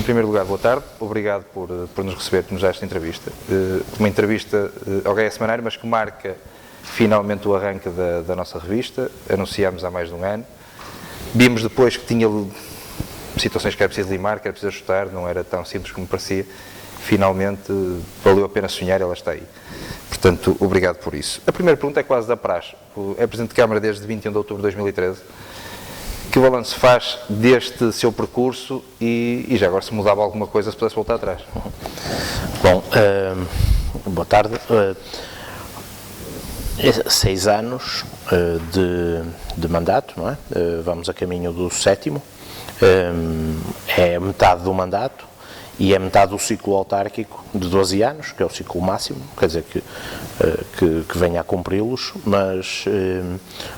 primeiro lugar, boa tarde. Obrigado por nos receber, por nos dar esta entrevista. Uma entrevista ao GE Semanário, mas que marca finalmente o arranque da nossa revista. Anunciámos há mais de um ano. Vimos depois que tinha situações que era preciso limar, que era preciso ajustar, não era tão simples como parecia. Finalmente, valeu a pena sonhar, ela está aí. Portanto, obrigado por isso. A primeira pergunta é quase da praxe. É Presidente de Câmara desde 21 de outubro de 2013. Que balanço faz deste seu percurso e já agora se mudava alguma coisa, se pudesse voltar atrás? Bom, boa tarde. 6 anos de mandato, não é? Vamos a caminho do 7º. É metade do mandato e é metade do ciclo autárquico de 12 anos, que é o ciclo máximo, quer dizer que venha a cumpri-los, mas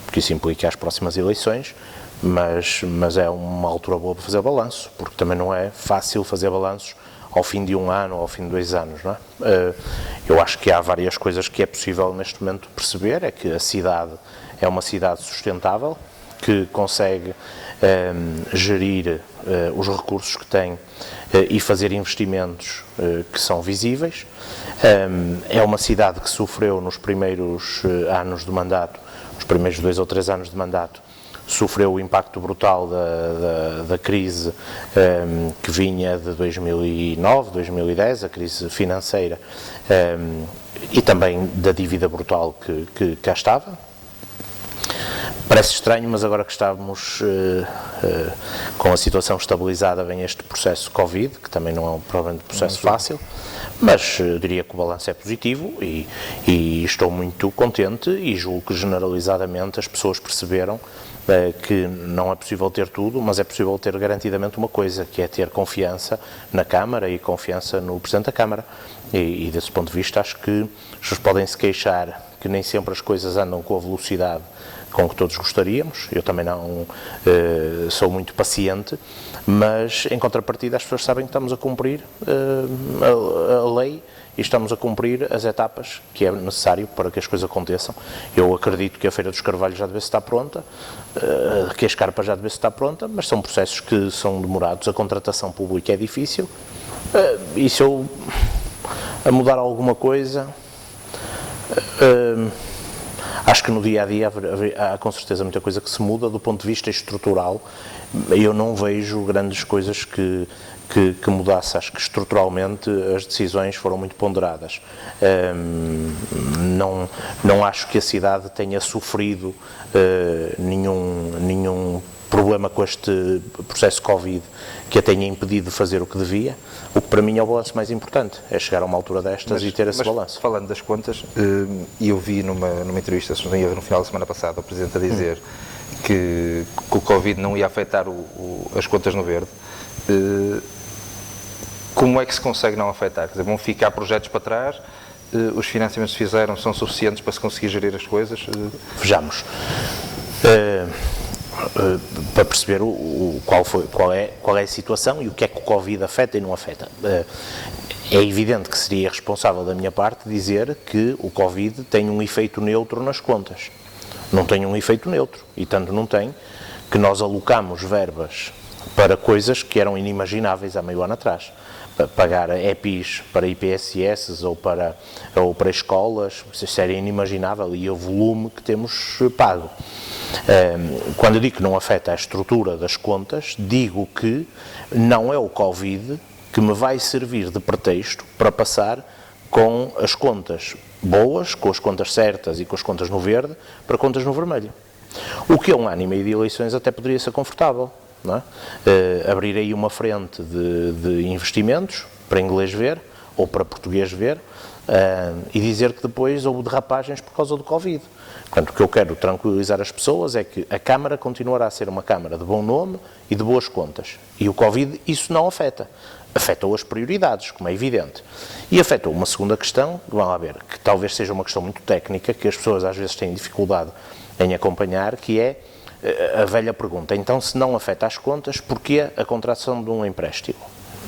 porque isso implica as próximas eleições. Mas é uma altura boa para fazer balanço, porque também não é fácil fazer balanços ao fim de um ano ou ao fim de 2 anos, não é? Eu acho que há várias coisas que é possível neste momento perceber, é que a cidade é uma cidade sustentável, que consegue gerir os recursos que tem e fazer investimentos que são visíveis. É uma cidade que sofreu nos primeiros anos de mandato, nos primeiros 2 ou 3 anos de mandato, sofreu o impacto brutal da crise que vinha de 2009, 2010, a crise financeira, e também da dívida brutal que cá estava. Parece estranho, mas agora que estamos com a situação estabilizada, vem este processo Covid, que também não é provavelmente um processo fácil, mas eu diria que o balanço é positivo e estou muito contente e julgo que generalizadamente as pessoas perceberam que não é possível ter tudo, mas é possível ter garantidamente uma coisa, que é ter confiança na Câmara e confiança no Presidente da Câmara. E desse ponto de vista acho que as pessoas podem se queixar que nem sempre as coisas andam com a velocidade com que todos gostaríamos, eu também não sou muito paciente, mas em contrapartida as pessoas sabem que estamos a cumprir a lei e estamos a cumprir as etapas que é necessário para que as coisas aconteçam. Eu acredito que a Feira dos Carvalhos já devesse estar pronta, que a Escarpa já devesse estar pronta, mas são processos que são demorados, a contratação pública é difícil, e se eu a mudar alguma coisa, acho que no dia-a-dia há com certeza muita coisa que se muda do ponto de vista estrutural. Eu não vejo grandes coisas que mudasse. Acho que estruturalmente as decisões foram muito ponderadas. Não acho que a cidade tenha sofrido nenhum problema com este processo Covid que a tenha impedido de fazer o que devia. O que para mim é o balanço mais importante, é chegar a uma altura destas e ter esse balanço. Falando das contas, e eu vi numa entrevista, se não me engano, no final da semana passada, o Presidente a dizer que o Covid não ia afetar as contas no verde. Como é que se consegue não afetar? Quer dizer, vão ficar projetos para trás, os financiamentos que fizeram são suficientes para se conseguir gerir as coisas? Vejamos. Para perceber qual é a situação e o que é que o Covid afeta e não afeta. É evidente que seria responsável da minha parte dizer que o Covid tem um efeito neutro nas contas. Não tem um efeito neutro, e tanto não tem que nós alocamos verbas para coisas que eram inimagináveis há meio ano atrás. Para pagar EPIs para IPSS ou para escolas, isso era inimaginável, e o volume que temos pago. Quando eu digo que não afeta a estrutura das contas, digo que não é o Covid que me vai servir de pretexto para passar com as contas boas, com as contas certas e com as contas no verde, para contas no vermelho. O que é um ano e meio de eleições até poderia ser confortável. Não é? Abrir aí uma frente de investimentos para inglês ver ou para português ver e dizer que depois houve derrapagens por causa do Covid. Portanto, o que eu quero tranquilizar as pessoas é que a Câmara continuará a ser uma Câmara de bom nome e de boas contas. E o Covid isso não afeta. Afetou as prioridades, como é evidente. E afetou uma segunda questão, vamos lá ver, que talvez seja uma questão muito técnica, que as pessoas às vezes têm dificuldade em acompanhar, que é a velha pergunta: então, se não afeta as contas, porquê a contração de um empréstimo?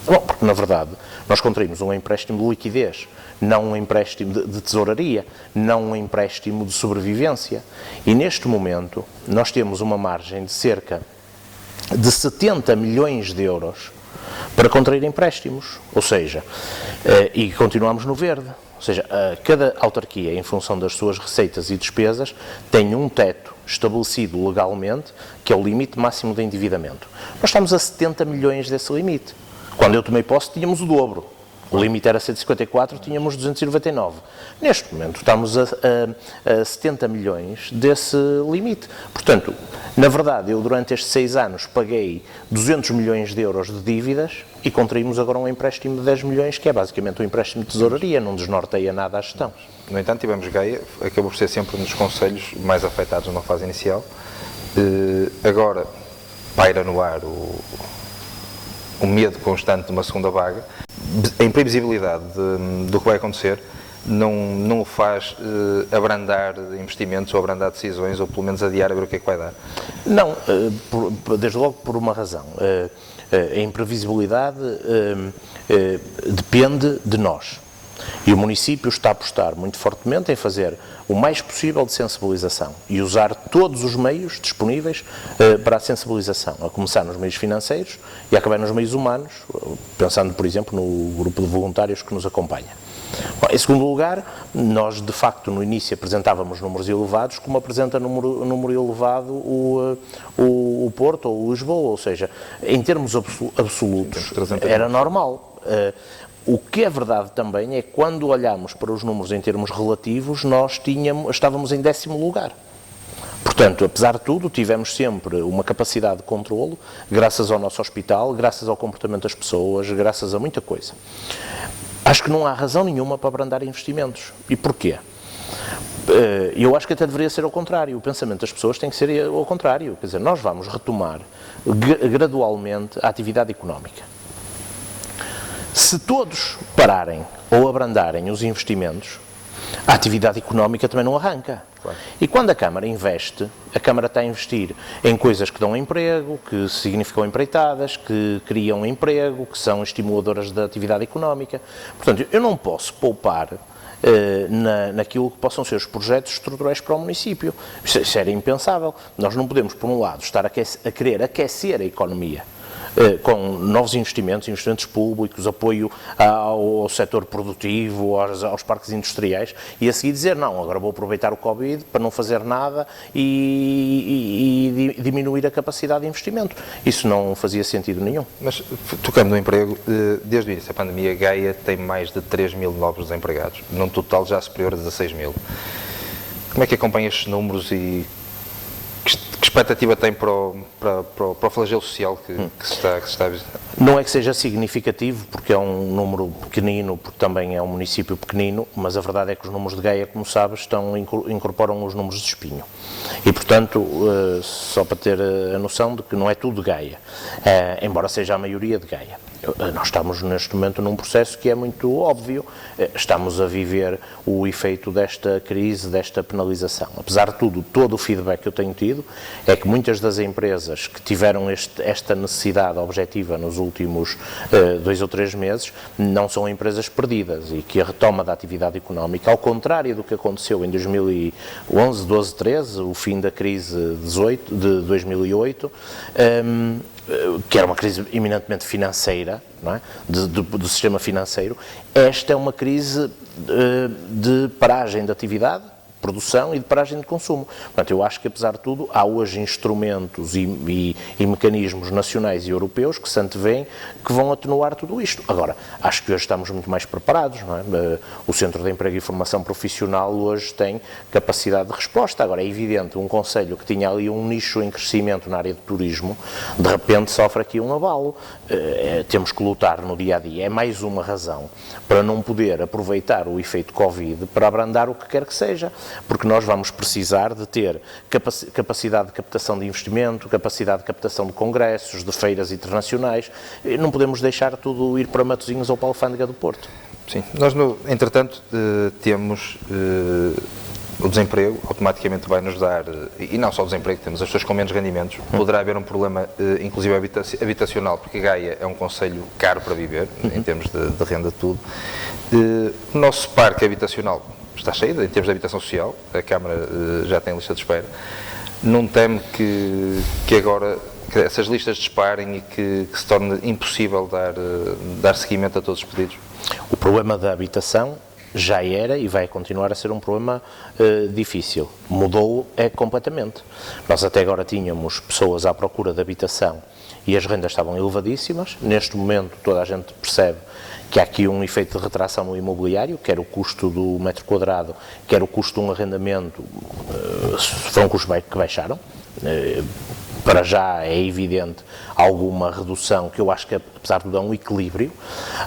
Bom, porque na verdade nós contraímos um empréstimo de liquidez, não um empréstimo de tesouraria, não um empréstimo de sobrevivência. E neste momento nós temos uma margem de cerca de 70 milhões de euros para contrair empréstimos, ou seja, e continuamos no verde. Ou seja, cada autarquia, em função das suas receitas e despesas, tem um teto estabelecido legalmente, que é o limite máximo de endividamento. Nós estamos a 70 milhões desse limite. Quando eu tomei posse, tínhamos o dobro. O limite era 154, tínhamos 299. Neste momento estamos a 70 milhões desse limite. Portanto, na verdade, eu durante estes 6 anos paguei 200 milhões de euros de dívidas e contraímos agora um empréstimo de 10 milhões, que é basicamente um empréstimo de tesouraria, não desnorteia nada a gestão. No entanto, tivemos Gaia, acabou por ser sempre um dos concelhos mais afetados numa fase inicial. Agora paira no ar o medo constante de uma segunda vaga. A imprevisibilidade do que vai acontecer não o faz abrandar investimentos ou abrandar decisões, ou pelo menos adiar a ver o que é que vai dar? Não, desde logo por uma razão. A imprevisibilidade depende de nós. E o município está a apostar muito fortemente em fazer o mais possível de sensibilização e usar todos os meios disponíveis para a sensibilização, a começar nos meios financeiros e a acabar nos meios humanos, pensando, por exemplo, no grupo de voluntários que nos acompanha. Bom, em segundo lugar, nós, de facto, no início apresentávamos números elevados, como apresenta número elevado o Porto ou o Lisboa, ou seja, em termos absolutos, era normal. O que é verdade também é que quando olhamos para os números em termos relativos, nós estávamos em 10º lugar. Portanto, apesar de tudo, tivemos sempre uma capacidade de controlo, graças ao nosso hospital, graças ao comportamento das pessoas, graças a muita coisa. Acho que não há razão nenhuma para abrandar investimentos. E porquê? Eu acho que até deveria ser ao contrário. O pensamento das pessoas tem que ser ao contrário. Quer dizer, nós vamos retomar gradualmente a atividade económica. Se todos pararem ou abrandarem os investimentos, a atividade económica também não arranca. Claro. E quando a Câmara investe, a Câmara está a investir em coisas que dão emprego, que significam empreitadas, que criam emprego, que são estimuladoras da atividade económica. Portanto, eu não posso poupar naquilo que possam ser os projetos estruturais para o município. Isso era impensável. Nós não podemos, por um lado, estar a querer aquecer a economia com novos investimentos públicos, apoio ao setor produtivo, aos parques industriais, e a seguir dizer, não, agora vou aproveitar o Covid para não fazer nada e diminuir a capacidade de investimento. Isso não fazia sentido nenhum. Mas, tocando no emprego, desde o início da pandemia, Gaia tem mais de 3 mil novos desempregados, num total já superior a 16 mil. Como é que acompanha estes números e que expectativa tem para o flagelo social que se está a visitar? Não é que seja significativo, porque é um número pequenino, porque também é um município pequenino, mas a verdade é que os números de Gaia, como sabes, incorporam os números de Espinho. E, portanto, só para ter a noção de que não é tudo de Gaia, embora seja a maioria de Gaia. Nós estamos neste momento num processo que é muito óbvio, estamos a viver o efeito desta crise, desta penalização. Apesar de tudo, todo o feedback que eu tenho tido é que muitas das empresas que tiveram esta necessidade objetiva nos últimos 2 ou 3 meses não são empresas perdidas e que a retoma da atividade económica, ao contrário do que aconteceu em 2011, 12, 13, o fim da crise de 2008, que era uma crise eminentemente financeira, não é? do sistema financeiro, esta é uma crise de paragem de atividade, produção e de paragem de consumo. Portanto, eu acho que, apesar de tudo, há hoje instrumentos e mecanismos nacionais e europeus que se antevêem que vão atenuar tudo isto. Agora, acho que hoje estamos muito mais preparados, não é? O Centro de Emprego e Formação Profissional hoje tem capacidade de resposta. Agora, é evidente, um concelho que tinha ali um nicho em crescimento na área de turismo, de repente sofre aqui um abalo. Temos que lutar no dia-a-dia. É mais uma razão para não poder aproveitar o efeito Covid para abrandar o que quer que seja. Porque nós vamos precisar de ter capacidade de captação de investimento, capacidade de captação de congressos, de feiras internacionais. Não podemos deixar tudo ir para Matosinhos ou para a Alfândega do Porto. Sim, nós, entretanto, temos o desemprego, automaticamente vai nos dar, e não só o desemprego, temos as pessoas com menos rendimentos, poderá haver um problema, inclusive habitacional, porque Gaia é um concelho caro para viver, em termos de renda de tudo. O nosso parque habitacional está cheio, em termos de habitação social, a Câmara já tem lista de espera. Não teme que agora que essas listas disparem e que se torne impossível dar seguimento a todos os pedidos? O problema da habitação já era e vai continuar a ser um problema difícil. Mudou completamente. Nós até agora tínhamos pessoas à procura de habitação e as rendas estavam elevadíssimas. Neste momento toda a gente percebe que há aqui um efeito de retração no imobiliário, quer o custo do metro quadrado, quer o custo de um arrendamento, foram custos que baixaram. Para já é evidente alguma redução, que eu acho que apesar de tudo é um equilíbrio.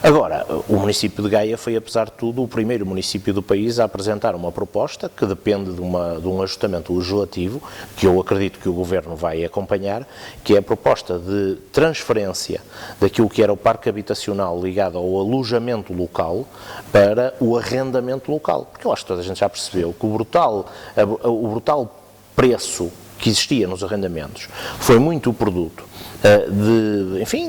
Agora, o município de Gaia foi, apesar de tudo, o primeiro município do país a apresentar uma proposta que depende de um ajustamento legislativo, que eu acredito que o Governo vai acompanhar, que é a proposta de transferência daquilo que era o parque habitacional ligado ao alojamento local para o arrendamento local. Porque eu acho que toda a gente já percebeu que o brutal preço que existia nos arrendamentos foi muito o produto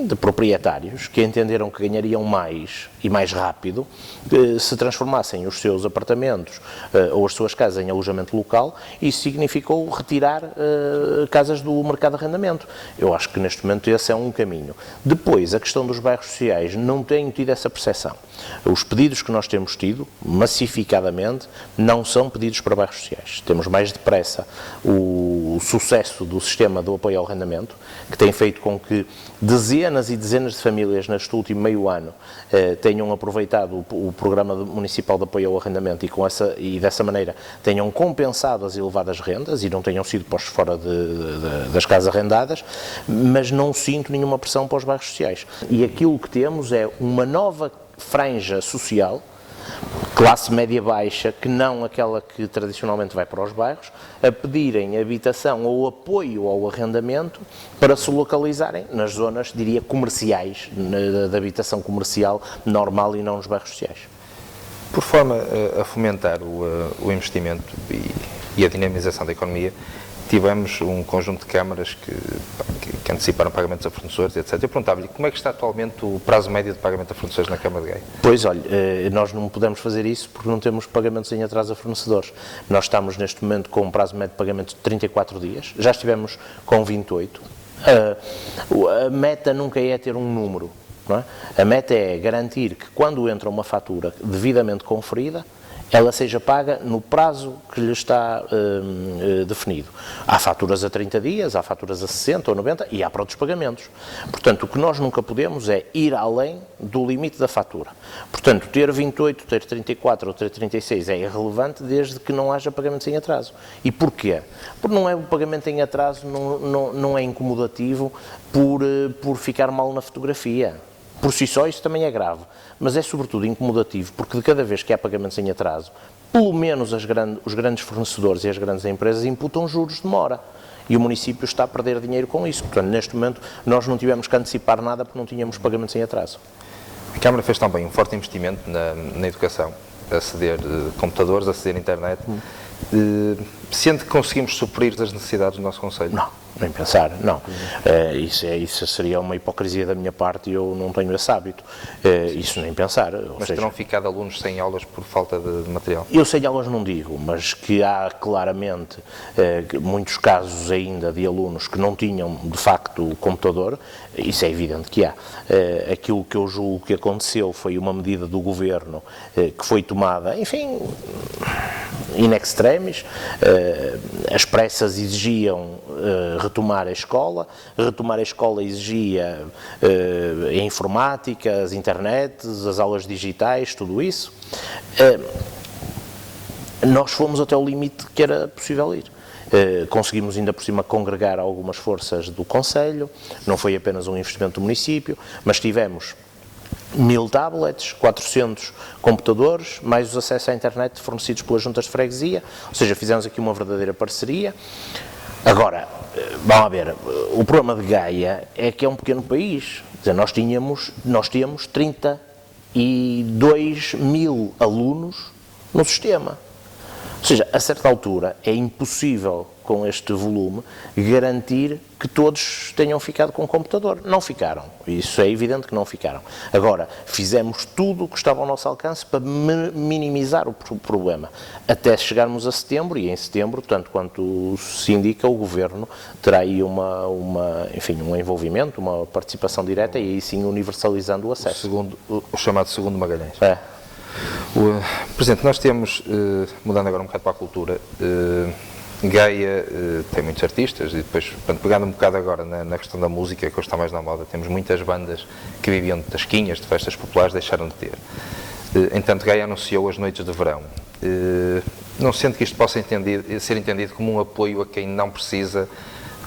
de proprietários que entenderam que ganhariam mais e mais rápido se transformassem os seus apartamentos ou as suas casas em alojamento local, e isso significou retirar casas do mercado de arrendamento. Eu acho que neste momento esse é um caminho. Depois, a questão dos bairros sociais, não tenho tido essa percepção. Os pedidos que nós temos tido, massificadamente, não são pedidos para bairros sociais. Temos mais depressa o sucesso do sistema do apoio ao arrendamento, que tem feito com que dezenas e dezenas de famílias neste último meio ano tenham aproveitado o Programa Municipal de Apoio ao Arrendamento e dessa maneira tenham compensado as elevadas rendas e não tenham sido postos fora das casas arrendadas, mas não sinto nenhuma pressão para os bairros sociais. E aquilo que temos é uma nova franja social, classe média-baixa, que não aquela que tradicionalmente vai para os bairros, a pedirem habitação ou apoio ao arrendamento para se localizarem nas zonas, diria, comerciais, de habitação comercial normal e não nos bairros sociais. Por forma a fomentar o investimento e a dinamização da economia, tivemos um conjunto de câmaras que anteciparam pagamentos a fornecedores, etc. Eu perguntava-lhe como é que está atualmente o prazo médio de pagamento a fornecedores na Câmara de Gaia? Pois, olha, nós não podemos fazer isso porque não temos pagamentos em atraso a fornecedores. Nós estamos neste momento com um prazo médio de pagamento de 34 dias, já estivemos com 28. A meta nunca é ter um número, não é? A meta é garantir que quando entra uma fatura devidamente conferida, ela seja paga no prazo que lhe está definido. Há faturas a 30 dias, há faturas a 60 ou 90 e há para outros pagamentos. Portanto, o que nós nunca podemos é ir além do limite da fatura. Portanto, ter 28, ter 34 ou ter 36 é irrelevante desde que não haja pagamentos em atraso. E porquê? Porque não é o pagamento em atraso, não é incomodativo por ficar mal na fotografia. Por si só isso também é grave, mas é sobretudo incomodativo porque de cada vez que há pagamentos em atraso, pelo menos os grandes fornecedores e as grandes empresas imputam juros de demora e o município está a perder dinheiro com isso. Portanto, neste momento nós não tivemos que antecipar nada porque não tínhamos pagamentos em atraso. A Câmara fez também um forte investimento na educação, a ceder computadores, a ceder internet. Sente que conseguimos suprir as necessidades do nosso concelho? Não, nem pensar, não. Isso seria uma hipocrisia da minha parte e eu não tenho esse hábito. Isso nem pensar. Mas terão ficado alunos sem aulas por falta de material? Eu sem aulas não digo, mas que há claramente muitos casos ainda de alunos que não tinham de facto o computador, isso é evidente que há. Aquilo que eu julgo que aconteceu foi uma medida do Governo que foi tomada, enfim, in extremis. As pressas exigiam retomar a escola exigia a informática, as internets, as aulas digitais, tudo isso. Nós fomos até o limite que era possível ir. Conseguimos ainda por cima congregar algumas forças do Conselho, não foi apenas um investimento do município, mas tivemos 1000 tablets, 400 computadores, mais os acessos à internet fornecidos pelas juntas de freguesia, ou seja, fizemos aqui uma verdadeira parceria. Agora, vamos a ver, o problema de Gaia é que é um pequeno país, quer dizer, nós temos 32 mil alunos no sistema. Ou seja, a certa altura é impossível, com este volume, garantir que todos tenham ficado com o computador. Não ficaram. Isso é evidente que não ficaram. Agora, fizemos tudo o que estava ao nosso alcance para minimizar o problema. Até chegarmos a setembro, e em setembro, tanto quanto se indica, o Governo terá aí enfim, um envolvimento, uma participação direta e aí sim universalizando o acesso. O chamado segundo Magalhães. É. Presidente, nós temos, mudando agora um bocado para a cultura, Gaia tem muitos artistas e depois, pegando um bocado agora na questão da música, que hoje está mais na moda, temos muitas bandas que viviam de tasquinhas, de festas populares, deixaram de ter. Entanto, Gaia anunciou as noites de verão. Não sente que isto possa ser entendido como um apoio a quem não precisa,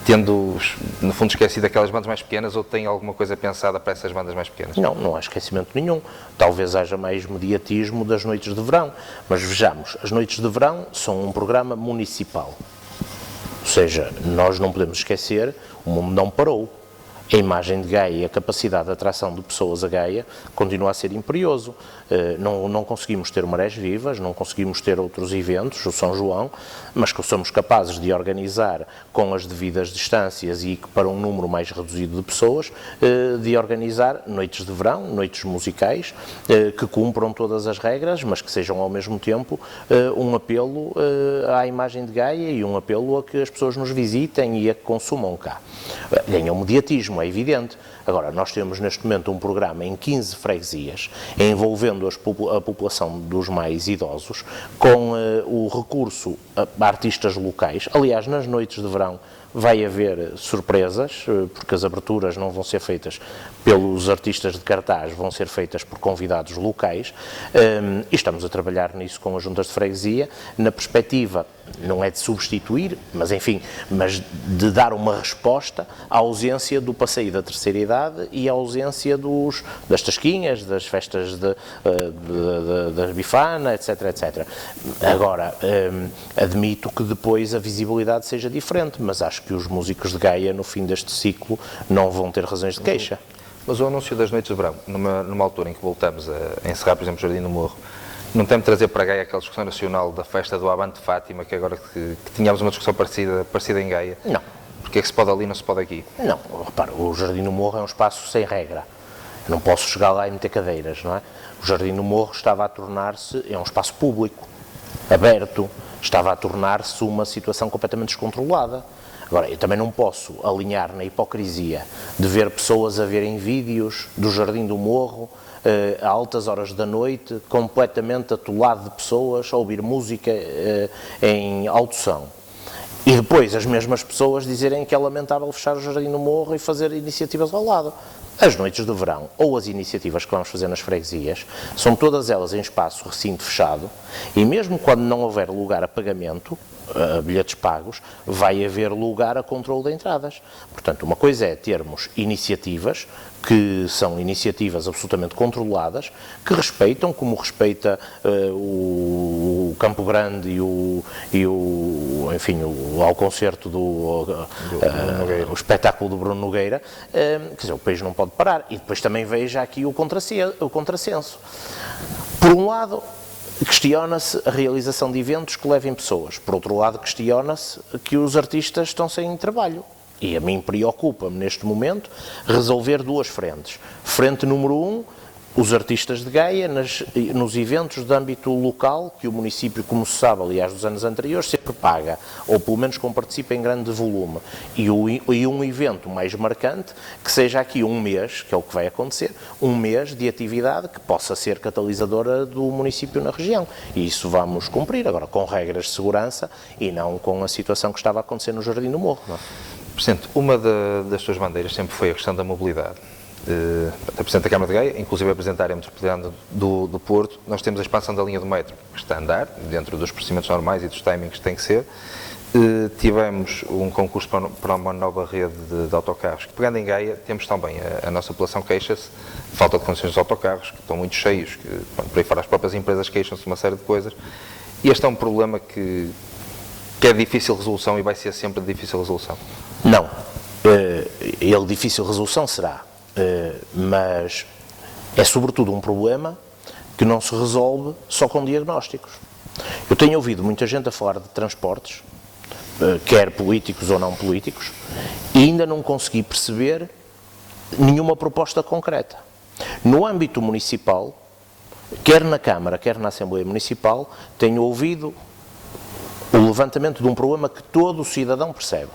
tendo, no fundo, esquecido aquelas bandas mais pequenas, ou tem alguma coisa pensada para essas bandas mais pequenas? Não, não há esquecimento nenhum. Talvez haja mais mediatismo das noites de verão, mas vejamos, as noites de verão são um programa municipal. Ou seja, nós não podemos esquecer, o mundo não parou. A imagem de Gaia e a capacidade de atração de pessoas a Gaia continua a ser imperioso. Não conseguimos ter marés vivas, não conseguimos ter outros eventos, o São João, mas que somos capazes de organizar com as devidas distâncias e para um número mais reduzido de pessoas, de organizar noites de verão, noites musicais, que cumpram todas as regras, mas que sejam ao mesmo tempo um apelo à imagem de Gaia e um apelo a que as pessoas nos visitem e a que consumam cá. Ganham mediatismo, é evidente. Agora, nós temos neste momento um programa em 15 freguesias, envolvendo a população dos mais idosos, com o recurso a artistas locais. Aliás, nas noites de verão vai haver surpresas, porque as aberturas não vão ser feitas pelos artistas de cartaz, vão ser feitas por convidados locais, e estamos a trabalhar nisso com as juntas de freguesia, na perspectiva, não é de substituir, mas enfim, mas de dar uma resposta à ausência do passeio da terceira idade e à ausência das tasquinhas, das festas da bifana, etc, etc. Agora, admito que depois a visibilidade seja diferente, mas acho que os músicos de Gaia, no fim deste ciclo, não vão ter razões de queixa. Mas o anúncio das noites de verão, numa altura em que voltamos a encerrar, por exemplo, o Jardim do Morro, não tem de trazer para Gaia aquela discussão nacional da festa do Avante Fátima, que agora que tínhamos uma discussão parecida em Gaia? Não. Porque é que se pode ali e não se pode aqui? Não, repara, o Jardim do Morro é um espaço sem regra. Eu não posso chegar lá e meter cadeiras, não é? O Jardim do Morro estava a tornar-se, é um espaço público, aberto, estava a tornar-se uma situação completamente descontrolada. Agora, eu também não posso alinhar na hipocrisia de ver pessoas a verem vídeos do Jardim do Morro a altas horas da noite, completamente atolado de pessoas, a ouvir música em alto som. E depois as mesmas pessoas dizerem que é lamentável fechar o Jardim do Morro e fazer iniciativas ao lado. As noites de verão, ou as iniciativas que vamos fazer nas freguesias, são todas elas em espaço recinto fechado, e mesmo quando não houver lugar a pagamento, bilhetes pagos, vai haver lugar a controle de entradas. Portanto, uma coisa é termos iniciativas, que são iniciativas absolutamente controladas, que respeitam, como respeita o Campo Grande e o ao concerto o espetáculo do Bruno Nogueira, quer dizer, o país não pode parar. E depois também veja aqui o contrassenso. Por um lado, questiona-se a realização de eventos que levem pessoas. Por outro lado, questiona-se que os artistas estão sem trabalho. E a mim preocupa-me, neste momento, resolver duas frentes. Frente número 1, os artistas de Gaia, nos eventos de âmbito local, que o município, como se sabe, aliás, dos anos anteriores, sempre paga, ou pelo menos participa em grande volume. E um evento mais marcante, que seja aqui um mês, que é o que vai acontecer, um mês de atividade que possa ser catalisadora do município na região. E isso vamos cumprir, agora, com regras de segurança e não com a situação que estava a acontecer no Jardim do Morro. Não é? Presidente, uma das suas bandeiras sempre foi a questão da mobilidade. A Presidente da Câmara de Gaia, inclusive a representar a área metropolitana do Porto, nós temos a expansão da linha do metro, que está a andar, dentro dos procedimentos normais e dos timings que tem que ser. Tivemos um concurso para uma nova rede de autocarros, que pegando em Gaia, temos também, a nossa população queixa-se, falta de condições dos autocarros, que estão muito cheios, que por aí fora as próprias empresas queixam-se de uma série de coisas. E este é um problema que é de difícil resolução e vai ser sempre de difícil resolução. Não, ele de difícil resolução será, mas é sobretudo um problema que não se resolve só com diagnósticos. Eu tenho ouvido muita gente a falar de transportes, quer políticos ou não políticos, e ainda não consegui perceber nenhuma proposta concreta. No âmbito municipal, quer na Câmara, quer na Assembleia Municipal, tenho ouvido o levantamento de um problema que todo o cidadão percebe.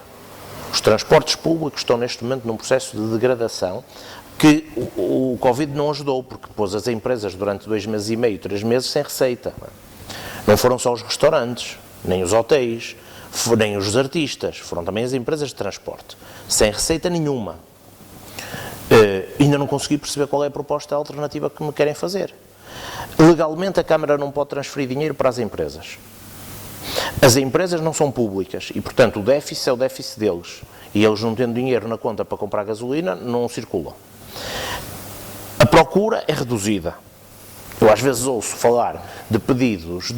Os transportes públicos estão neste momento num processo de degradação que o Covid não ajudou, porque pôs as empresas durante 2 meses e meio, 3 meses sem receita. Não foram só os restaurantes, nem os hotéis, nem os artistas, foram também as empresas de transporte, sem receita nenhuma. Ainda não consegui perceber qual é a proposta alternativa que me querem fazer. Legalmente a Câmara não pode transferir dinheiro para as empresas. As empresas não são públicas e, portanto, o déficit é o déficit deles. E eles, não tendo dinheiro na conta para comprar gasolina, não circulam. A procura é reduzida. Eu às vezes ouço falar de pedidos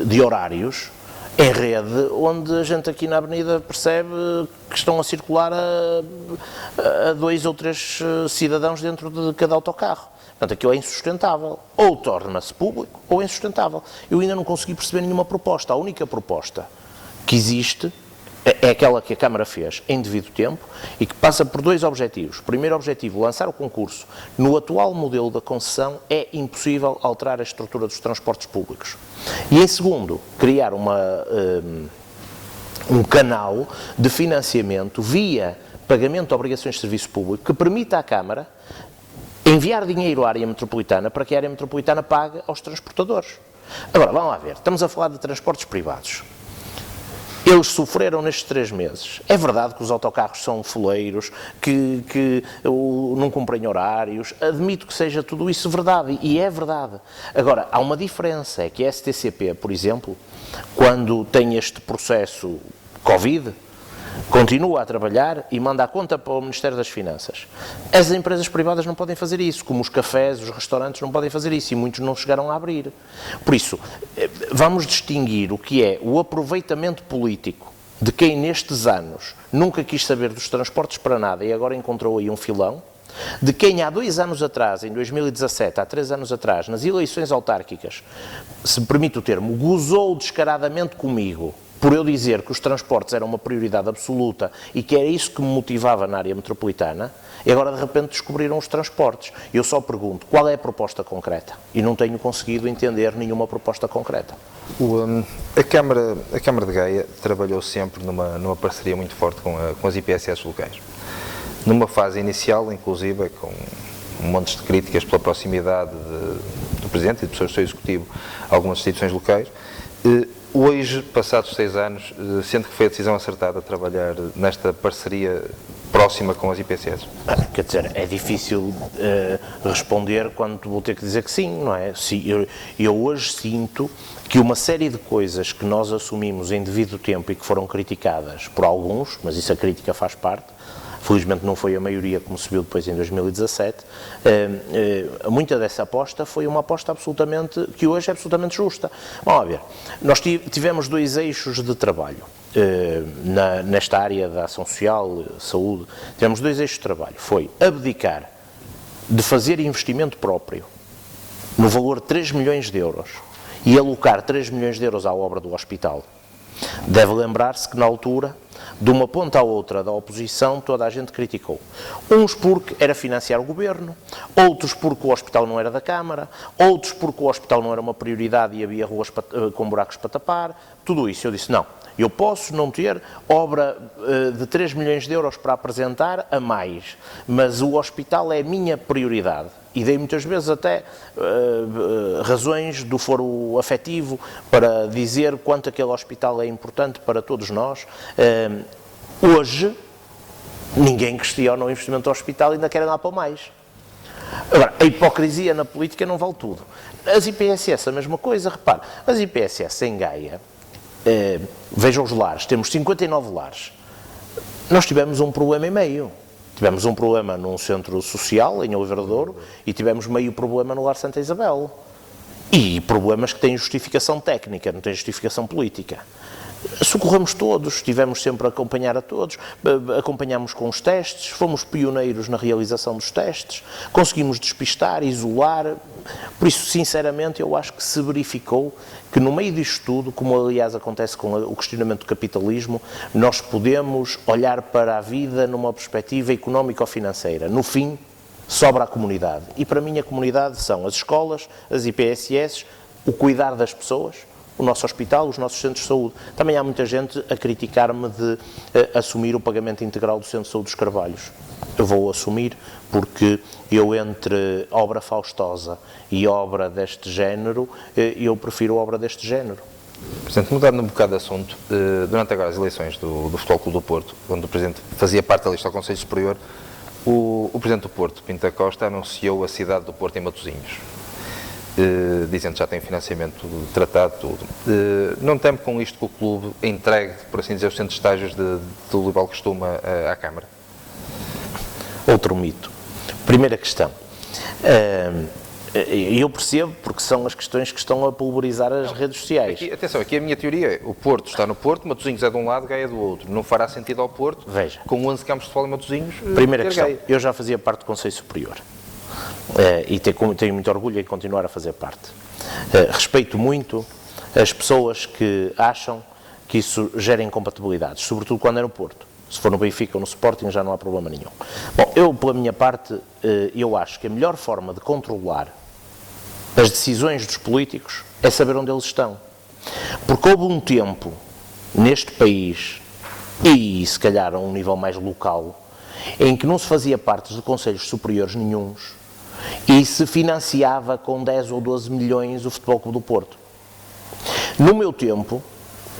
de horários em rede, onde a gente aqui na avenida percebe que estão a circular a 2 ou 3 cidadãos dentro de cada autocarro. Portanto, aquilo é insustentável. Ou torna-se público, ou é insustentável. Eu ainda não consegui perceber nenhuma proposta. A única proposta que existe é aquela que a Câmara fez em devido tempo e que passa por 2 objetivos. O primeiro objetivo, lançar o concurso. No atual modelo da concessão é impossível alterar a estrutura dos transportes públicos. E em segundo, criar um canal de financiamento via pagamento de obrigações de serviço público que permita à Câmara enviar dinheiro à área metropolitana para que a área metropolitana pague aos transportadores. Agora, vamos lá ver, estamos a falar de transportes privados. Eles sofreram nestes 3 meses. É verdade que os autocarros são foleiros, que não cumprem horários. Admito que seja tudo isso verdade, e é verdade. Agora, há uma diferença, é que a STCP, por exemplo, quando tem este processo Covid, continua a trabalhar e manda a conta para o Ministério das Finanças. As empresas privadas não podem fazer isso, como os cafés, os restaurantes não podem fazer isso, e muitos não chegaram a abrir. Por isso, vamos distinguir o que é o aproveitamento político de quem nestes anos nunca quis saber dos transportes para nada e agora encontrou aí um filão, de quem há 2 anos atrás, em 2017, há 3 anos atrás, nas eleições autárquicas, se me permite o termo, gozou descaradamente comigo, por eu dizer que os transportes eram uma prioridade absoluta e que era isso que me motivava na área metropolitana, e agora de repente descobriram os transportes. Eu só pergunto, qual é a proposta concreta? E não tenho conseguido entender nenhuma proposta concreta. A Câmara de Gaia trabalhou sempre numa parceria muito forte com as IPSS locais. Numa fase inicial, inclusive, com um monte de críticas pela proximidade do Presidente e de pessoas do seu Executivo a algumas instituições locais, hoje, passados 6 anos, sente que foi a decisão acertada trabalhar nesta parceria próxima com as IPSS? Quer dizer, é difícil responder quando vou ter que dizer que sim, não é? Eu hoje sinto que uma série de coisas que nós assumimos em devido tempo e que foram criticadas por alguns, mas isso a crítica faz parte, felizmente não foi a maioria como se viu depois em 2017, muita dessa aposta foi uma aposta absolutamente, que hoje é absolutamente justa. Vamos ver, nós tivemos 2 eixos de trabalho nesta área da ação social, saúde, tivemos 2 eixos de trabalho, foi abdicar de fazer investimento próprio no valor de 3 milhões de euros e alocar 3 milhões de euros à obra do hospital. Deve lembrar-se que na altura, de uma ponta à outra da oposição, toda a gente criticou. Uns porque era financiar o governo, outros porque o hospital não era da Câmara, outros porque o hospital não era uma prioridade e havia ruas com buracos para tapar, tudo isso. Eu disse, não, eu posso não ter obra de 3 milhões de euros para apresentar a mais, mas o hospital é a minha prioridade. E dei muitas vezes até razões do foro afetivo para dizer quanto aquele hospital é importante para todos nós. Hoje, ninguém questiona o investimento do hospital e ainda querem lá para mais. Agora, a hipocrisia na política não vale tudo. As IPSS, a mesma coisa, repare, as IPSS em Gaia, vejam os lares, temos 59 lares. Nós tivemos um problema e meio. Tivemos um problema num centro social, em Oliveira de Douro, e tivemos meio problema no Lar Santa Isabel. E problemas que têm justificação técnica, não têm justificação política. socorremos todos, estivemos sempre a acompanhar a todos, acompanhámos com os testes, fomos pioneiros na realização dos testes, conseguimos despistar, isolar, por isso, sinceramente, eu acho que se verificou que no meio disto tudo, como aliás acontece com o questionamento do capitalismo, nós podemos olhar para a vida numa perspectiva económico-financeira. No fim, sobra a comunidade. E para mim a comunidade são as escolas, as IPSS, o cuidar das pessoas, o nosso hospital, os nossos centros de saúde. Também há muita gente a criticar-me de assumir o pagamento integral do Centro de Saúde dos Carvalhos. Eu vou assumir porque eu, entre obra faustosa e obra deste género, eu prefiro obra deste género. Presidente, mudando um bocado de assunto, durante agora as eleições do Futebol Clube do Porto, onde o Presidente fazia parte da lista ao Conselho Superior, o Presidente do Porto, Pinto da Costa, anunciou a cidade do Porto em Matosinhos. Dizendo que já tem financiamento tratado, tudo. Não teme com isto que o clube entregue, por assim dizer, os centros de estágios do Libal Costuma à Câmara? Outro mito. Primeira questão. Eu percebo, porque são as questões que estão a pulverizar as redes sociais. Aqui a minha teoria é, o Porto está no Porto, Matosinhos é de um lado, Gaia é do outro. Não fará sentido ao Porto, Veja, com 11 campos de futebol em Matosinhos, primeira questão, Gaia. eu já fazia parte do Conselho Superior. E tenho muito orgulho em continuar a fazer parte. Respeito muito as pessoas que acham que isso gera incompatibilidades, sobretudo quando é no Porto. Se for no Benfica ou no Sporting já não há problema nenhum. Bom, eu, pela minha parte, eu acho que a melhor forma de controlar as decisões dos políticos é saber onde eles estão. Porque houve um tempo neste país, e se calhar a um nível mais local, em que não se fazia parte de conselhos superiores nenhuns e se financiava com 10 ou 12 milhões o Futebol Clube do Porto. No meu tempo,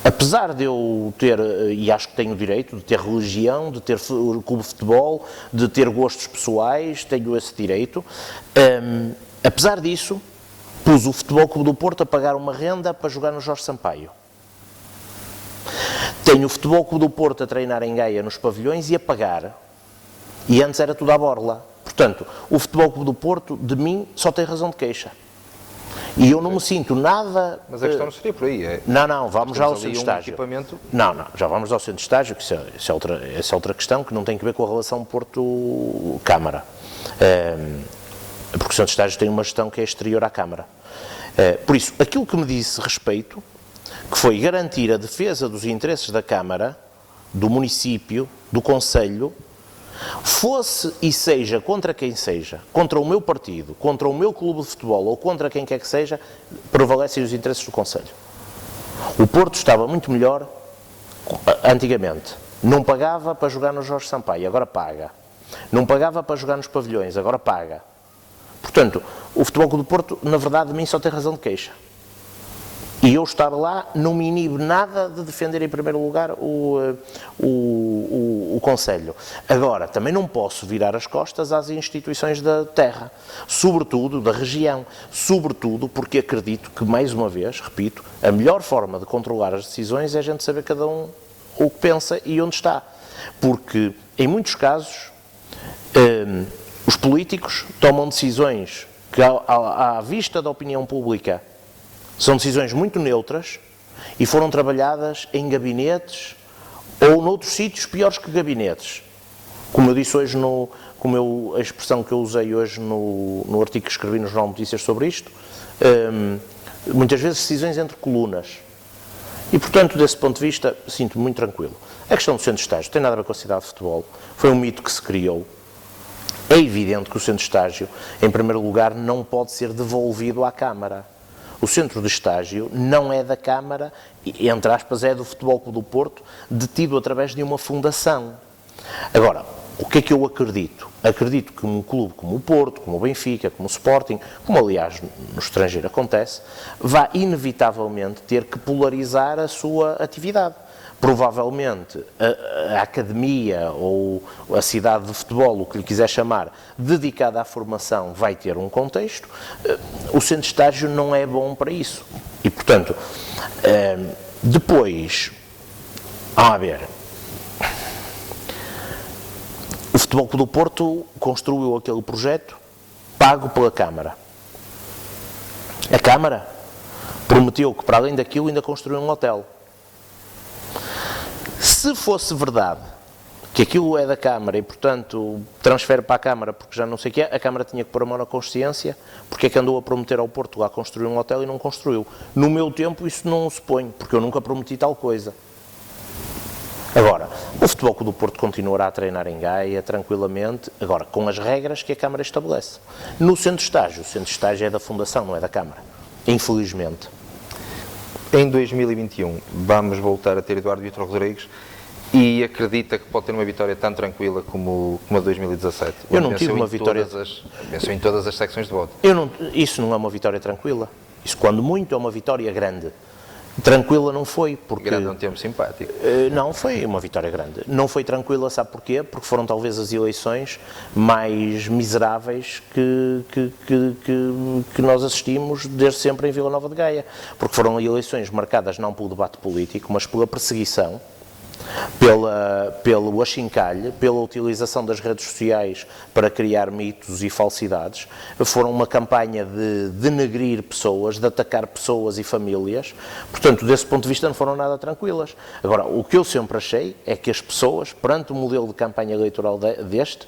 apesar de eu ter, e acho que tenho o direito, de ter religião, de ter clube de futebol, de ter gostos pessoais, tenho esse direito, apesar disso, pus o Futebol Clube do Porto a pagar uma renda para jogar no Jorge Sampaio. Tenho o Futebol Clube do Porto a treinar em Gaia nos pavilhões e a pagar. E antes era tudo à borla. Portanto, o Futebol Clube do Porto, de mim, só tem razão de queixa. E eu não me sinto nada... Mas a questão não seria por aí. Não, vamos já ao centro de estágio. Equipamento... Não, já vamos ao centro de estágio, que isso é outra questão que não tem que ver com a relação Porto-Câmara. Porque o centro de estágio tem uma gestão que é exterior à Câmara. Por isso, aquilo que me disse respeito, que foi garantir a defesa dos interesses da Câmara, do município, do Conselho, fosse e seja contra quem seja, contra o meu partido, contra o meu clube de futebol ou contra quem quer que seja, prevalecem os interesses do Conselho. O Porto estava muito melhor antigamente. Não pagava para jogar no Jorge Sampaio, agora paga. Não pagava para jogar nos pavilhões, agora paga. Portanto, o Futebol Clube do Porto, na verdade, de mim só tem razão de queixa. E eu estar lá não me inibe nada de defender em primeiro lugar o Conselho. Agora, também não posso virar as costas às instituições da terra, sobretudo da região, sobretudo porque acredito que, mais uma vez, repito, a melhor forma de controlar as decisões é a gente saber cada um o que pensa e onde está. Porque, em muitos casos, os políticos tomam decisões que, à vista da opinião pública, são decisões muito neutras e foram trabalhadas em gabinetes ou noutros sítios piores que gabinetes. Como eu disse hoje, a expressão que eu usei hoje no artigo que escrevi no Jornal de Notícias sobre isto, muitas vezes decisões entre colunas. E, portanto, desse ponto de vista, sinto-me muito tranquilo. A questão do centro de estágio tem nada a ver com a cidade de futebol. Foi um mito que se criou. É evidente que o centro de estágio, em primeiro lugar, não pode ser devolvido à Câmara. O centro de estágio não é da Câmara, entre aspas, é do Futebol Clube do Porto, detido através de uma fundação. Agora, o que é que eu acredito? Acredito que um clube como o Porto, como o Benfica, como o Sporting, como aliás no estrangeiro acontece, vai inevitavelmente ter que polarizar a sua atividade. Provavelmente a academia ou a cidade de futebol, o que lhe quiser chamar, dedicada à formação, vai ter um contexto. O centro de estágio não é bom para isso. E, portanto, depois, vamos ver, o Futebol Clube do Porto construiu aquele projeto pago pela Câmara. A Câmara prometeu que, para além daquilo, ainda construiu um hotel. Se fosse verdade que aquilo é da Câmara e, portanto, transfere para a Câmara porque já não sei o que é, a Câmara tinha que pôr a mão na consciência porque é que andou a prometer ao Porto lá construir um hotel e não construiu. No meu tempo isso não se põe, porque eu nunca prometi tal coisa. Agora, o Futebol Clube do Porto continuará a treinar em Gaia, tranquilamente, agora, com as regras que a Câmara estabelece. No centro de estágio, o centro de estágio é da Fundação, não é da Câmara. Infelizmente. Em 2021 vamos voltar a ter Eduardo Vitor Rodrigues e acredita que pode ter uma vitória tão tranquila como a de 2017? Eu não tive uma vitória... Venceu em todas as secções de voto. Isso não é uma vitória tranquila. Isso, quando muito, é uma vitória grande. Tranquila não foi, porque... Grande é um termo simpático. Não, foi uma vitória grande. Não foi tranquila, sabe porquê? Porque foram talvez as eleições mais miseráveis que nós assistimos desde sempre em Vila Nova de Gaia. Porque foram eleições marcadas não pelo debate político, mas pela perseguição, pelo achincalhe, pela utilização das redes sociais para criar mitos e falsidades. Foram uma campanha de denegrir pessoas, de atacar pessoas e famílias. Portanto, desse ponto de vista, não foram nada tranquilas. Agora, o que eu sempre achei é que as pessoas, perante o modelo de campanha eleitoral deste,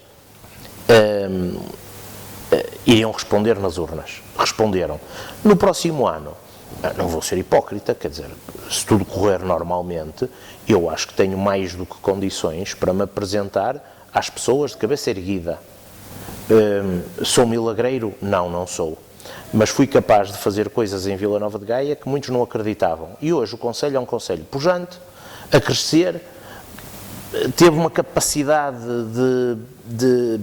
iriam responder nas urnas. Responderam. No próximo ano, não vou ser hipócrita, quer dizer, se tudo correr normalmente, eu acho que tenho mais do que condições para me apresentar às pessoas de cabeça erguida. Sou milagreiro? Não, não sou. Mas fui capaz de fazer coisas em Vila Nova de Gaia que muitos não acreditavam. E hoje o Conselho é um Conselho pujante, a crescer, teve uma capacidade de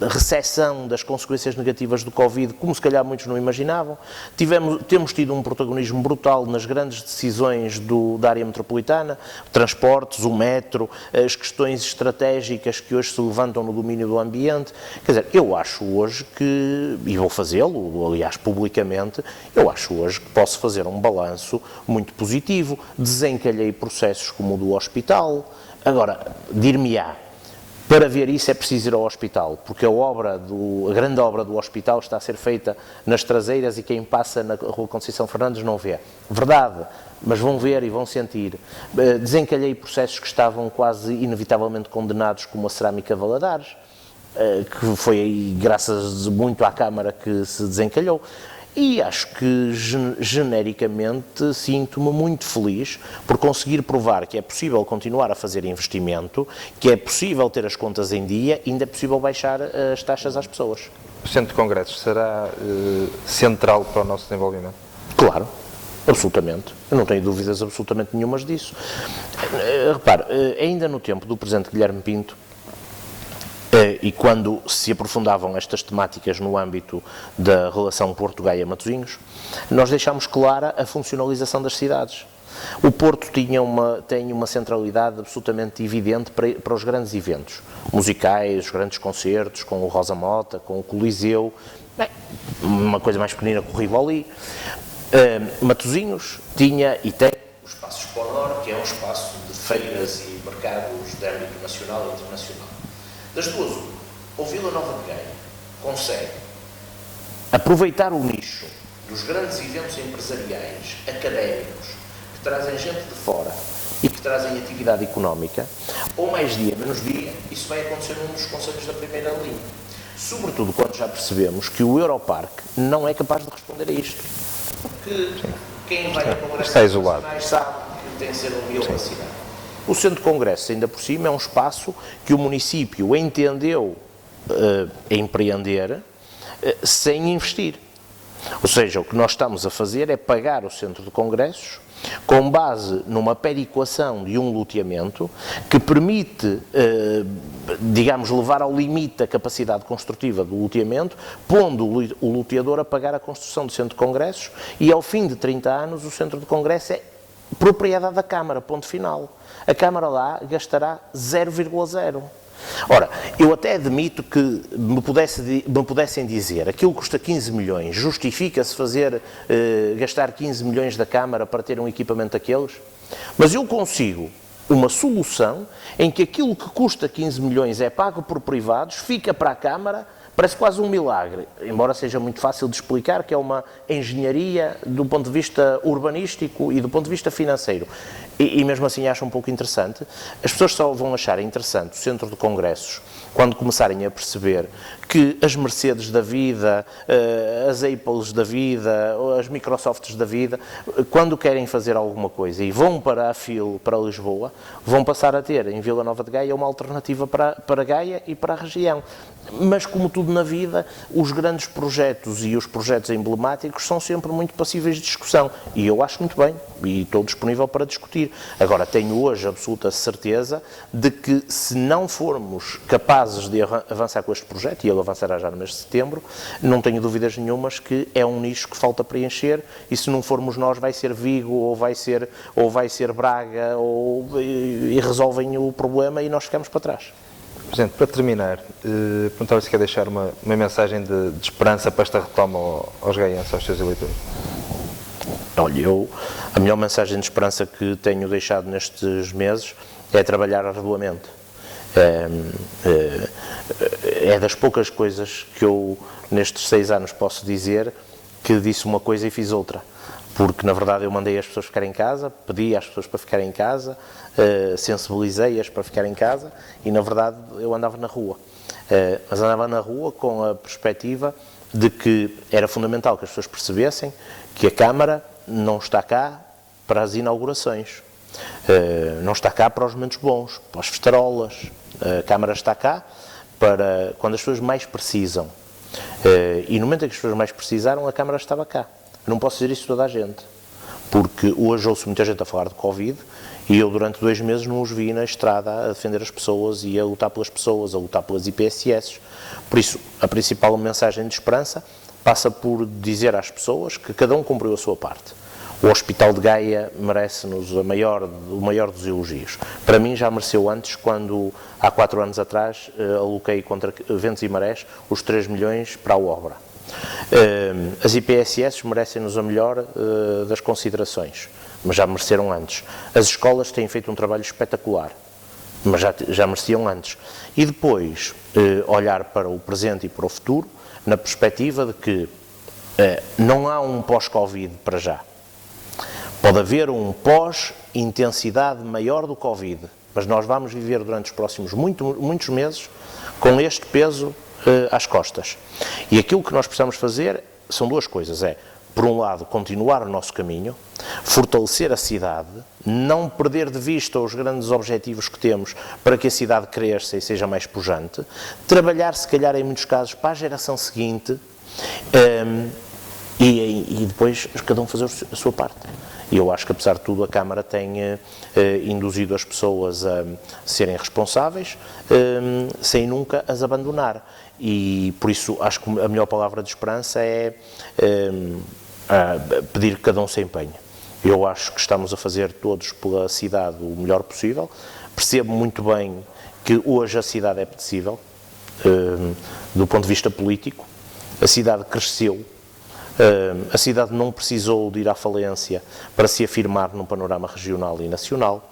recessão das consequências negativas do Covid, como se calhar muitos não imaginavam. Temos tido um protagonismo brutal nas grandes decisões da área metropolitana, transportes, o metro, as questões estratégicas que hoje se levantam no domínio do ambiente. Quer dizer, eu acho hoje que, e vou fazê-lo, aliás, publicamente, eu acho hoje que posso fazer um balanço muito positivo. Desencalhei processos como o do hospital. Agora, dir-me-á, para ver isso é preciso ir ao hospital, porque a grande obra do hospital está a ser feita nas traseiras e quem passa na Rua Conceição Fernandes não vê. Verdade, mas vão ver e vão sentir. Desencalhei processos que estavam quase inevitavelmente condenados, como a Cerâmica Valadares, que foi aí, graças muito à Câmara, que se desencalhou. E acho que, genericamente, sinto-me muito feliz por conseguir provar que é possível continuar a fazer investimento, que é possível ter as contas em dia e ainda é possível baixar as taxas às pessoas. O Centro de Congressos será central para o nosso desenvolvimento? Claro, absolutamente. Eu não tenho dúvidas absolutamente nenhumas disso. Repare, ainda no tempo do Presidente Guilherme Pinto, e quando se aprofundavam estas temáticas no âmbito da relação Porto-Gaia-Matosinhos, nós deixámos clara a funcionalização das cidades. O Porto tem uma centralidade absolutamente evidente para os grandes eventos musicais, os grandes concertos, com o Rosa Mota, com o Coliseu, uma coisa mais pequenina com o Rivoli. Matosinhos tinha e tem o Espaço Exponor, que é um espaço de feiras e mercados de âmbito nacional e internacional. Das duas, ou Vila Nova de Gaia consegue aproveitar o nicho dos grandes eventos empresariais, académicos, que trazem gente de fora e que trazem atividade económica, ou mais dia, menos dia, isso vai acontecer num dos conselhos da primeira linha. Sobretudo quando já percebemos que o Europarque não é capaz de responder a isto. Porque quem vai a congressos internacionais sabe que tem que ser um milhão da cidade. O Centro de Congressos, ainda por cima, é um espaço que o município entendeu empreender sem investir. Ou seja, o que nós estamos a fazer é pagar o Centro de Congressos com base numa perequação de um loteamento que permite, digamos, levar ao limite a capacidade construtiva do loteamento, pondo o loteador a pagar a construção do Centro de Congressos e, ao fim de 30 anos, o Centro de Congressos é propriedade da Câmara, ponto final. A Câmara lá gastará 0,0. Ora, eu até admito que me pudessem dizer aquilo custa 15 milhões, justifica-se gastar 15 milhões da Câmara para ter um equipamento daqueles? Mas eu consigo uma solução em que aquilo que custa 15 milhões é pago por privados, fica para a Câmara, Parece quase um milagre, embora seja muito fácil de explicar, que é uma engenharia do ponto de vista urbanístico e do ponto de vista financeiro. E mesmo assim acho um pouco interessante. As pessoas só vão achar interessante o centro de congressos quando começarem a perceber que as Mercedes da vida, as Apples da vida, as Microsofts da vida, quando querem fazer alguma coisa e vão para a FIL, para Lisboa, vão passar a ter em Vila Nova de Gaia uma alternativa para Gaia e para a região. Mas, como tudo na vida, os grandes projetos e os projetos emblemáticos são sempre muito passíveis de discussão. E eu acho muito bem, e estou disponível para discutir. Agora, tenho hoje absoluta certeza de que, se não formos capazes de avançar com este projeto, e ele avançará já no mês de setembro, não tenho dúvidas nenhumas que é um nicho que falta preencher, e se não formos nós, vai ser Vigo, ou vai ser Braga, e resolvem o problema e nós ficamos para trás. Presidente, para terminar, perguntava se quer deixar uma mensagem de esperança para esta retoma aos gaienses, aos seus eleitores. Olha, a melhor mensagem de esperança que tenho deixado nestes meses é trabalhar arduamente. É das poucas coisas que eu, nestes 6 anos, posso dizer que disse uma coisa e fiz outra. Porque, na verdade, eu mandei as pessoas ficarem em casa, pedi às pessoas para ficarem em casa, sensibilizei-as para ficarem em casa e, na verdade, eu andava na rua. Mas andava na rua com a perspectiva de que era fundamental que as pessoas percebessem que a Câmara não está cá para as inaugurações, não está cá para os momentos bons, para as festarolas. A Câmara está cá para quando as pessoas mais precisam. E no momento em que as pessoas mais precisaram, a Câmara estava cá. Não posso dizer isso a toda a gente, porque hoje ouço muita gente a falar de Covid e eu durante 2 meses não os vi na estrada a defender as pessoas e a lutar pelas pessoas, a lutar pelas IPSS. Por isso, a principal mensagem de esperança passa por dizer às pessoas que cada um cumpriu a sua parte. O Hospital de Gaia merece-nos o maior dos elogios. Para mim já mereceu antes, quando há 4 anos atrás aloquei contra ventos e marés os 3 milhões para a obra. As IPSS merecem-nos a melhor das considerações, mas já mereceram antes. As escolas têm feito um trabalho espetacular, mas já mereciam antes. E depois olhar para o presente e para o futuro, na perspectiva de que não há um pós-Covid para já. Pode haver um pós-intensidade maior do Covid, mas nós vamos viver durante os próximos muitos meses com este peso às costas. E aquilo que nós precisamos fazer são 2 coisas. Por um lado, continuar o nosso caminho, fortalecer a cidade, não perder de vista os grandes objetivos que temos para que a cidade cresça e seja mais pujante, trabalhar, se calhar, em muitos casos, para a geração seguinte e depois cada um fazer a sua parte. E eu acho que, apesar de tudo, a Câmara tem induzido as pessoas a serem responsáveis, sem nunca as abandonar. E, por isso, acho que a melhor palavra de esperança é pedir que cada um se empenhe. Eu acho que estamos a fazer todos pela cidade o melhor possível. Percebo muito bem que hoje a cidade é apetecível, do ponto de vista político. A cidade cresceu. A cidade não precisou de ir à falência para se afirmar num panorama regional e nacional.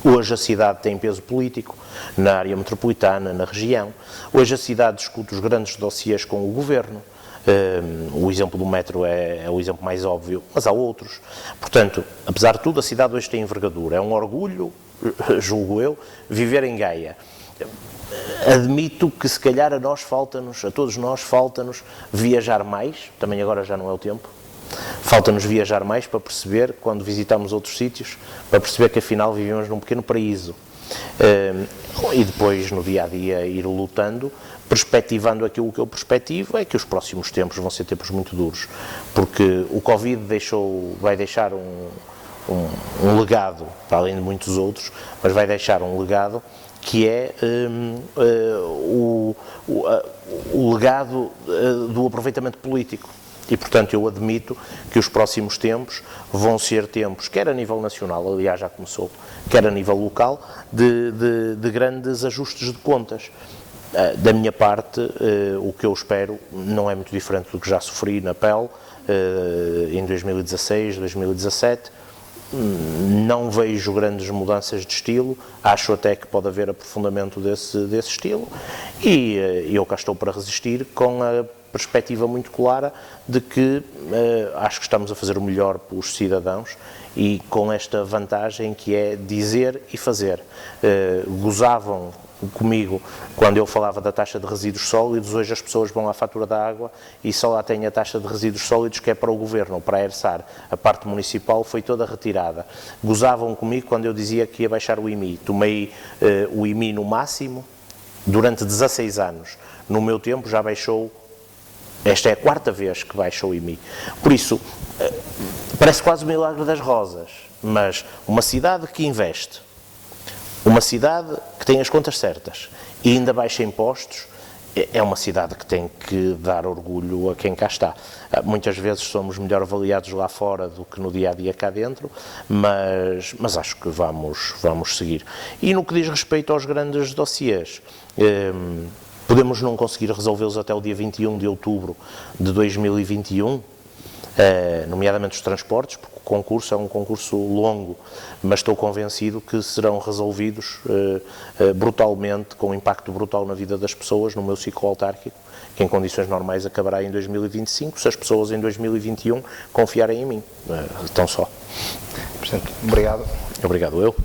Hoje a cidade tem peso político na área metropolitana, na região. Hoje a cidade discute os grandes dossiês com o governo. O exemplo do metro é o exemplo mais óbvio, mas há outros. Portanto, apesar de tudo, a cidade hoje tem envergadura. É um orgulho, julgo eu, viver em Gaia. Admito que se calhar a todos nós falta-nos viajar mais, também agora já não é o tempo, falta-nos viajar mais para perceber, quando visitamos outros sítios, para perceber que afinal vivemos num pequeno paraíso. E depois no dia-a-dia ir lutando, perspectivando aquilo que eu perspectivo, é que os próximos tempos vão ser tempos muito duros, porque o Covid vai deixar um legado, para além de muitos outros, mas vai deixar um legado que é o legado do aproveitamento político. E, portanto, eu admito que os próximos tempos vão ser tempos, quer a nível nacional, aliás já começou, quer a nível local, de grandes ajustes de contas. Da minha parte, o que eu espero não é muito diferente do que já sofri na pele em 2016, 2017, não vejo grandes mudanças de estilo, acho até que pode haver aprofundamento desse estilo, e eu cá estou para resistir com a perspectiva muito clara de que acho que estamos a fazer o melhor pelos cidadãos e com esta vantagem que é dizer e fazer. Gozavam comigo quando eu falava da taxa de resíduos sólidos, hoje as pessoas vão à fatura da água e só lá têm a taxa de resíduos sólidos que é para o governo, para a ERSAR. A parte municipal foi toda retirada. Gozavam comigo quando eu dizia que ia baixar o IMI. Tomei o IMI no máximo durante 16 anos. No meu tempo já baixou. Esta é a 4ª vez que baixa o IMI. Por isso, parece quase o milagre das rosas, mas uma cidade que investe, uma cidade que tem as contas certas e ainda baixa impostos, é uma cidade que tem que dar orgulho a quem cá está. Muitas vezes somos melhor avaliados lá fora do que no dia-a-dia cá dentro, mas acho que vamos seguir. E no que diz respeito aos grandes dossiês, podemos não conseguir resolvê-los até o dia 21 de outubro de 2021, nomeadamente os transportes, porque o concurso é um concurso longo, mas estou convencido que serão resolvidos brutalmente, com um impacto brutal na vida das pessoas, no meu ciclo autárquico, que em condições normais acabará em 2025, se as pessoas em 2021 confiarem em mim. Tão só. Presidente, obrigado. Obrigado eu.